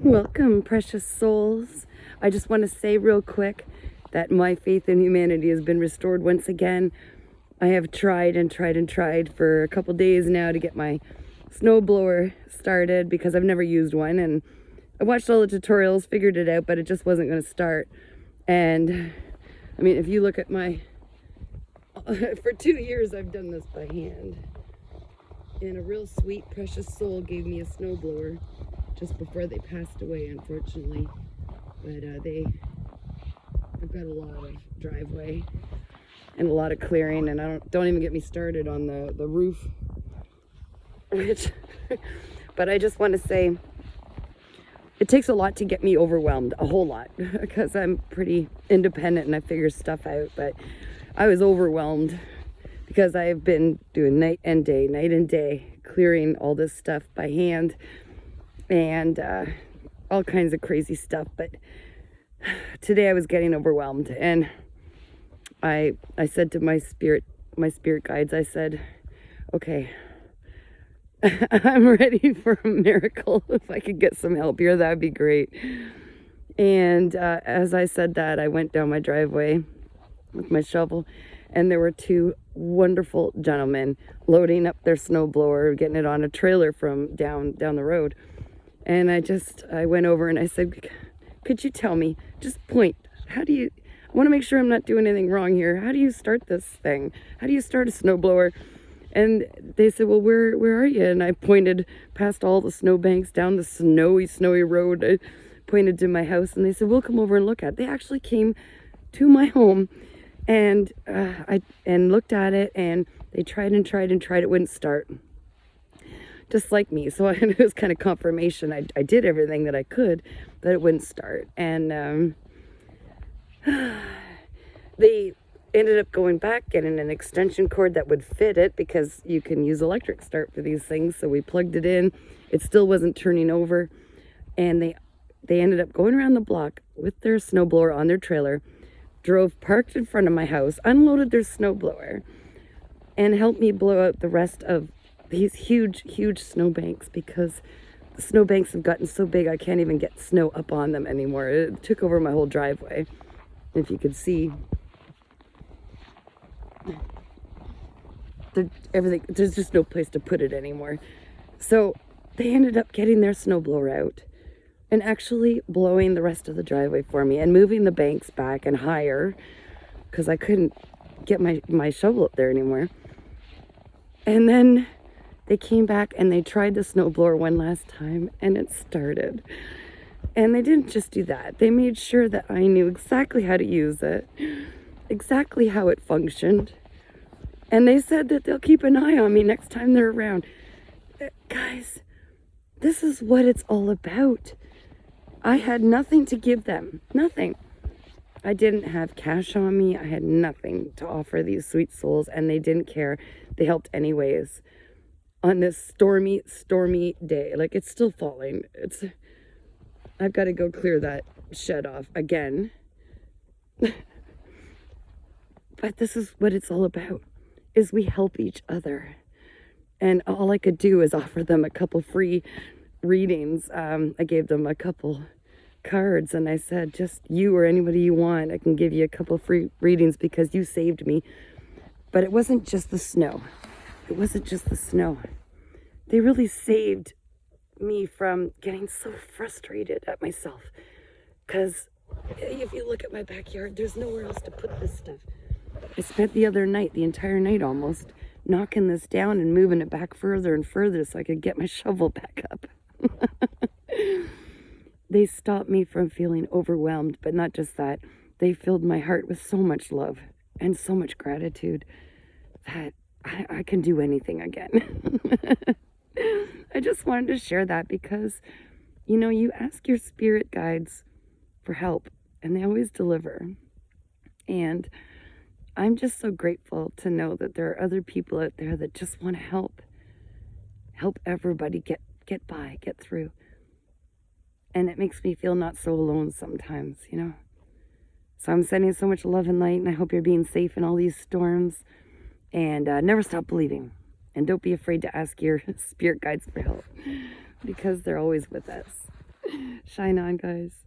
Welcome, precious souls. I just want to say real quick that my faith in humanity has been restored once again. I have tried and tried and tried for a couple days now to get my snowblower started because I've never used one, and I watched all the tutorials, figured it out, but it just wasn't going to start. And I mean, if you look at my for 2 years I've done this by hand, and a real sweet precious soul gave me a snowblower just before they passed away, unfortunately. But I've got a lot of driveway and a lot of clearing, and don't even get me started on the roof. But I just want to say it takes a lot to get me overwhelmed, a whole lot, because I'm pretty independent and I figure stuff out. But I was overwhelmed because I have been doing night and day, clearing all this stuff by hand and all kinds of crazy stuff. But today I was getting overwhelmed, and I said to my spirit guides, I said, okay, I'm ready for a miracle. If I could get some help here, that'd be great. And as I said that, I went down my driveway with my shovel, and there were two wonderful gentlemen loading up their snowblower, getting it on a trailer from down the road. And I went over and I said, could you tell me, just point, I want to make sure I'm not doing anything wrong here. How do you start this thing? How do you start a snowblower? And they said, well, where are you? And I pointed past all the snowbanks down the snowy road. I pointed to my house, and they said, we'll come over and look at it. They actually came to my home, and I looked at it, and they tried and tried and tried. It wouldn't start, just like me. So it was kind of confirmation. I did everything that I could, but it wouldn't start. And they ended up going back, getting an extension cord that would fit it, because you can use electric start for these things. So we plugged it in. It still wasn't turning over, and they ended up going around the block with their snowblower on their trailer, parked in front of my house, unloaded their snowblower, and helped me blow out the rest of these huge snowbanks, because the snowbanks have gotten so big I can't even get snow up on them anymore. It took over my whole driveway. If you could see, there's just no place to put it anymore. So they ended up getting their snowblower out and actually blowing the rest of the driveway for me and moving the banks back and higher, because I couldn't get my shovel up there anymore. And then they came back and they tried the snowblower one last time, and it started. And they didn't just do that. They made sure that I knew exactly how to use it, exactly how it functioned. And they said that they'll keep an eye on me next time they're around. Guys, this is what it's all about. I had nothing to give them. Nothing. I didn't have cash on me. I had nothing to offer these sweet souls, and they didn't care. They helped anyways. On this stormy day. Like, it's still falling. I've got to go clear that shed off again. But this is what it's all about, is we help each other. And all I could do is offer them a couple free readings. I gave them a couple cards, and I said, just you or anybody you want, I can give you a couple free readings because you saved me. But it wasn't just the snow. It wasn't just the snow. They really saved me from getting so frustrated at myself, because if you look at my backyard, there's nowhere else to put this stuff. I spent the entire night almost, knocking this down and moving it back further and further so I could get my shovel back up. They stopped me from feeling overwhelmed, but not just that. They filled my heart with so much love and so much gratitude that I can do anything again. I just wanted to share that because, you ask your spirit guides for help, and they always deliver. And I'm just so grateful to know that there are other people out there that just want to help everybody get by, get through. And it makes me feel not so alone sometimes, So I'm sending so much love and light, and I hope you're being safe in all these storms. And never stop believing. And don't be afraid to ask your spirit guides for help, because they're always with us. Shine on, guys.